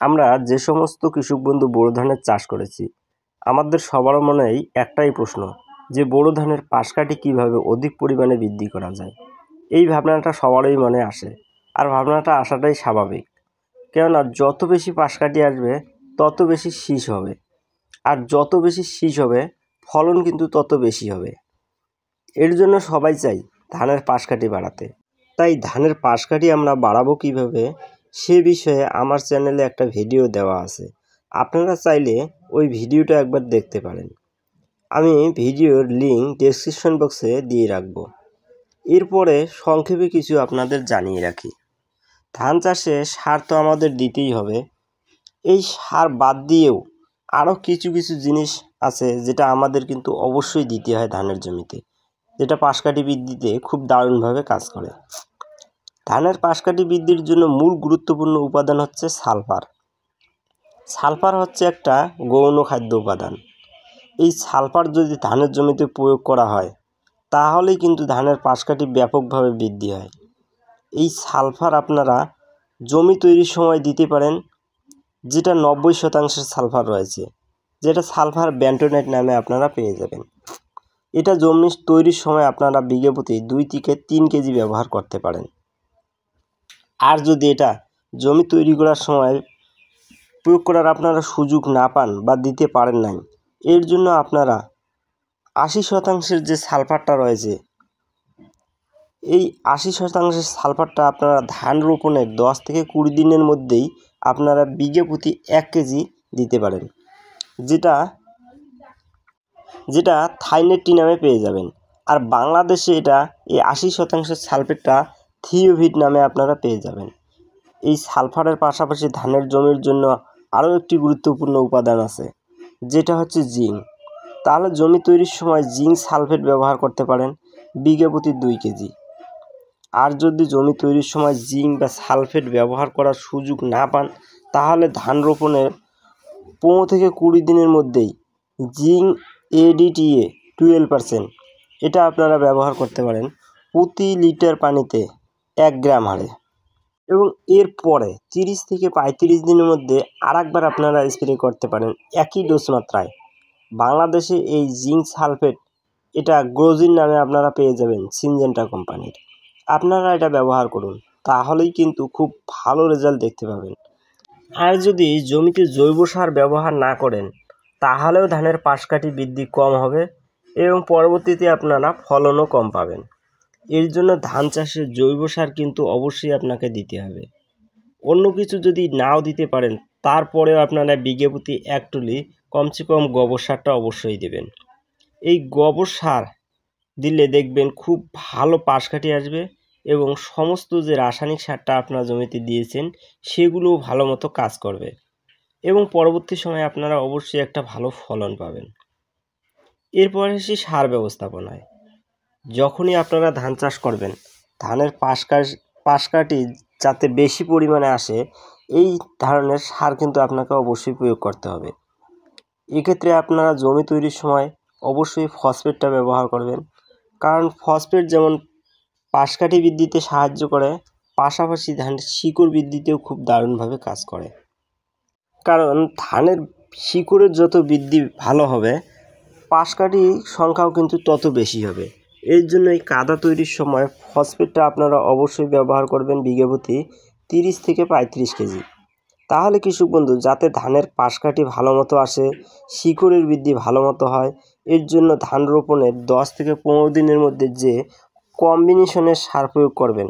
আমরা যে সমস্ত কৃষক বন্ধু বোরো ধানের চাষ করেছি, আমাদের সবার মনেই একটাই প্রশ্ন যে বোরো ধানের পাশ কাঠি কীভাবে অধিক পরিমাণে বৃদ্ধি করা যায়। এই ভাবনাটা সবারই মনে আসে, আর ভাবনাটা আসাটাই স্বাভাবিক। কেননা যত বেশি পাশ কাঠি আসবে তত বেশি শীষ হবে, আর যত বেশি শীষ হবে ফলন কিন্তু তত বেশি হবে। এর জন্য সবাই চাই ধানের পাশ কাঠি বাড়াতে। তাই ধানের পাশ কাঠি আমরা বাড়াবো কীভাবে সে বিষয়ে আমার চ্যানেলে একটা ভিডিও দেওয়া আছে, আপনারা চাইলে ওই ভিডিওটা একবার দেখতে পারেন। আমি ভিডিওর লিঙ্ক ডেসক্রিপশন বক্সে দিয়ে রাখব। এরপরে সংক্ষেপে কিছু আপনাদের জানিয়ে রাখি। ধান চাষে সার তো আমাদের দিতেই হবে। এই সার বাদ দিয়েও আরও কিছু কিছু জিনিস আছে যেটা আমাদের কিন্তু অবশ্যই দিতে হয় ধানের জমিতে, যেটা পাশ কাঠি বৃদ্ধিতে খুব দারুণভাবে কাজ করে। ধানের পাশ কাঠি বৃদ্ধির জন্য মূল গুরুত্বপূর্ণ উপাদান হচ্ছে সালফার। সালফার হচ্ছে একটা গৌণ খাদ্য উপাদান। এই সালফার যদি ধানের জমিতে প্রয়োগ করা হয় তাহলেই কিন্তু ধানের পাশ কাঠি ব্যাপকভাবে বৃদ্ধি হয়। এই সালফার আপনারা জমি তৈরির সময় দিতে পারেন, যেটা 90% সালফার রয়েছে, যেটা সালফার ব্যান্টোনেট নামে আপনারা পেয়ে যাবেন। এটা জমি তৈরির সময় আপনারা বিঘা প্রতি 2 থেকে 3 কেজি ব্যবহার করতে পারেন। আর যদি এটা জমি তৈরি করার সময় প্রয়োগ করার আপনারা সুযোগ না পান বা দিতে পারেন নাই, এর জন্য আপনারা 80% যে সালফারটা রয়েছে, এই 80% সালফারটা আপনারা ধান রোপণের 10 থেকে 20 দিনের মধ্যেই আপনারা বিঘা প্রতি 1 কেজি দিতে পারেন, যেটা থাইনেট্টি নামে পেয়ে যাবেন। আর বাংলাদেশে এটা এই 80% সালফেটটা থিওভিট নামে আপনারা পেয়ে যাবেন। এই সালফারের পাশাপাশি ধানের জমির জন্য আরও একটি গুরুত্বপূর্ণ উপাদান আছে, যেটা হচ্ছে জিঙ্ক। তাহলে জমি তৈরির সময় জিঙ্ক সালফেট ব্যবহার করতে পারেন বিঘা প্রতি 2 কেজি। আর যদি জমি তৈরির সময় জিঙ্ক বা সালফেট ব্যবহার করার সুযোগ না পান, তাহলে ধান রোপণের 15 থেকে 20 দিনের মধ্যেই জিঙ্ক ADTA 12% এটা আপনারা ব্যবহার করতে পারেন প্রতি লিটার পানিতে 1 গ্রাম হারে। এবং এরপরে 30 থেকে 35 দিনের মধ্যে আরেকবার আপনারা স্প্রে করতে পারেন একই ডোজ মাত্রায়। বাংলাদেশে এই জিঙ্ক সালফেট এটা গ্রোজিন নামে আপনারা পেয়ে যাবেন সিনজেন্টা কোম্পানির। আপনারা এটা ব্যবহার করুন, তাহলেই কিন্তু খুব ভালো রেজাল্ট দেখতে পাবেন। আর যদি জমিতে জৈব সার ব্যবহার না করেন তাহলেও ধানের পাশ কাঠি বৃদ্ধি কম হবে এবং পরবর্তীতে আপনারা ফলনও কম পাবেন। এর জন্য ধান চাষে জৈব সার কিন্তু অবশ্যই আপনাকে দিতে হবে। অন্য কিছু যদি নাও দিতে পারেন তারপরেও আপনারা বিঘা প্রতি 1 টুলি কমসে কম গোবর সারটা অবশ্যই দেবেন। এই গোবর সার দিলে দেখবেন খুব ভালো পাশ কাঠি আসবে এবং সমস্ত যে রাসায়নিক সারটা আপনারা জমিতে দিয়েছেন সেগুলোও ভালো মতো কাজ করবে এবং পরবর্তী সময়ে আপনারা অবশ্যই একটা ভালো ফলন পাবেন। এরপরে আসি সার ব্যবস্থাপনায়। যখনই আপনারা ধান চাষ করবেন, ধানের পাশ কাঠি যাতে বেশি পরিমাণে আসে এই ধরনের সার কিন্তু আপনাকে অবশ্যই প্রয়োগ করতে হবে। এক্ষেত্রে আপনারা জমি তৈরির সময় অবশ্যই ফসফেটটা ব্যবহার করবেন, কারণ ফসফেট যেমন পাশ কাঠি বৃদ্ধিতে সাহায্য করে, পাশাপাশি ধানের শিকড় বৃদ্ধিতেও খুব দারুণভাবে কাজ করে। কারণ ধানের শিকড়ের যত বৃদ্ধি ভালো হবে পাশ কাঠির সংখ্যাও কিন্তু তত বেশি হবে। এর জন্য এই কাদা তৈরির সময় ফসফেটটা আপনারা অবশ্যই ব্যবহার করবেন বিঘা প্রতি 30 থেকে 35 কেজি। তাহলে কৃষক বন্ধু যাতে ধানের পাশ কাঠি ভালো মতো আসে, শিকড়ের বৃদ্ধি ভালো মতো হয়, এর জন্য ধান রোপণের 10 থেকে 15 দিনের মধ্যে যে কম্বিনেশনের সার প্রয়োগ করবেন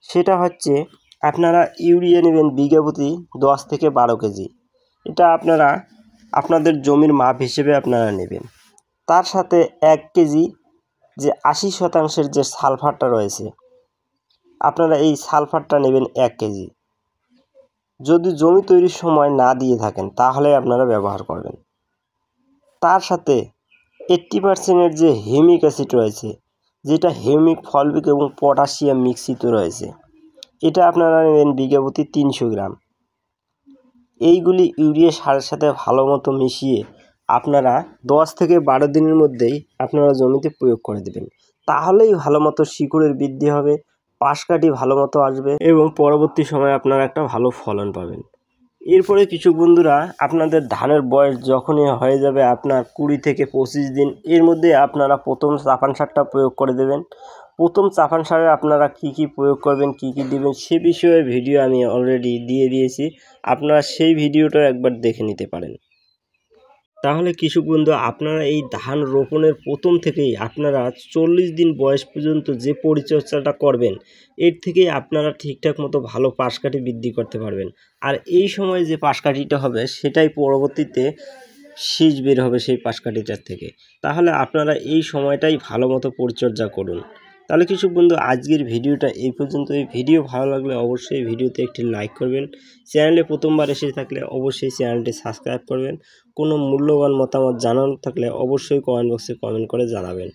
সেটা হচ্ছে আপনারা ইউরিয়া নেবেন বিঘা প্রতি 10 থেকে 12 কেজি। এটা আপনারা আপনাদের জমির মাপ হিসেবে আপনারা নেবেন। তার সাথে 1 কেজি যে 80% যে সালফারটা রয়েছে আপনারা এই সালফারটা নেবেন 1 কেজি। যদি জমি তৈরির সময় না দিয়ে থাকেন তাহলে আপনারা ব্যবহার করবেন। তার সাথে 80% যে হিউমিক অ্যাসিড রয়েছে, যেটা হিউমিক ফলবিক এবং পটাশিয়াম মিশ্রিত রয়েছে, এটা আপনারা নেবেন বিঘা প্রতি 300 গ্রাম। এইগুলি ইউরিয়া সারের সাথে ভালো মতো মিশিয়ে আপনারা 10 থেকে 12 দিনের মধ্যেই আপনারা জমিতে প্রয়োগ করে দেবেন। তাহলেই ভালো মতো শিকড়ের বৃদ্ধি হবে, পাশ কাঠি ভালো মতো আসবে এবং পরবর্তী সময়ে আপনারা একটা ভালো ফলন পাবেন। এরপরে কৃষক বন্ধুরা, আপনাদের ধানের বয়স যখনই হয়ে যাবে আপনার 20 থেকে 25 দিন, এর মধ্যে আপনারা প্রথম চাপান সারটা প্রয়োগ করে দেবেন। প্রথম চাপান সারে আপনারা কি প্রয়োগ করবেন, কি দিবেন সে বিষয়ে ভিডিও আমি অলরেডি দিয়ে দিয়েছি, আপনারা সেই ভিডিওটা একবার দেখে নিতে পারেন। তাহলে কৃষক বন্ধু, আপনারা এই ধান রোপণের প্রথম থেকেই আপনারা 40 দিন বয়স পর্যন্ত যে পরিচর্যাটা করবেন, এর থেকেই আপনারা ঠিকঠাক মতো ভালো পাশকাঠি বৃদ্ধি করতে পারবেন। আর এই সময় যে পাশকাঠিটা হবে সেটাই পরবর্তীতে শীষ বের হবে সেই পাশকাঠিটার থেকে। তাহলে আপনারা এই সময়টাই ভালো মতো পরিচর্যা করুন। তাহলে কৃষক বন্ধু, আজকের ভিডিওটা এই পর্যন্ত। এই ভিডিও ভালো লাগলে অবশ্যই ভিডিওতে একটি লাইক করবেন। চ্যানেলে প্রথমবার এসে থাকলে অবশ্যই চ্যানেলটি সাবস্ক্রাইব করবেন। কোনো মূল্যবান মতামত জানানোর থাকলে অবশ্যই কমেন্ট বক্সে কমেন্ট করে জানাবেন।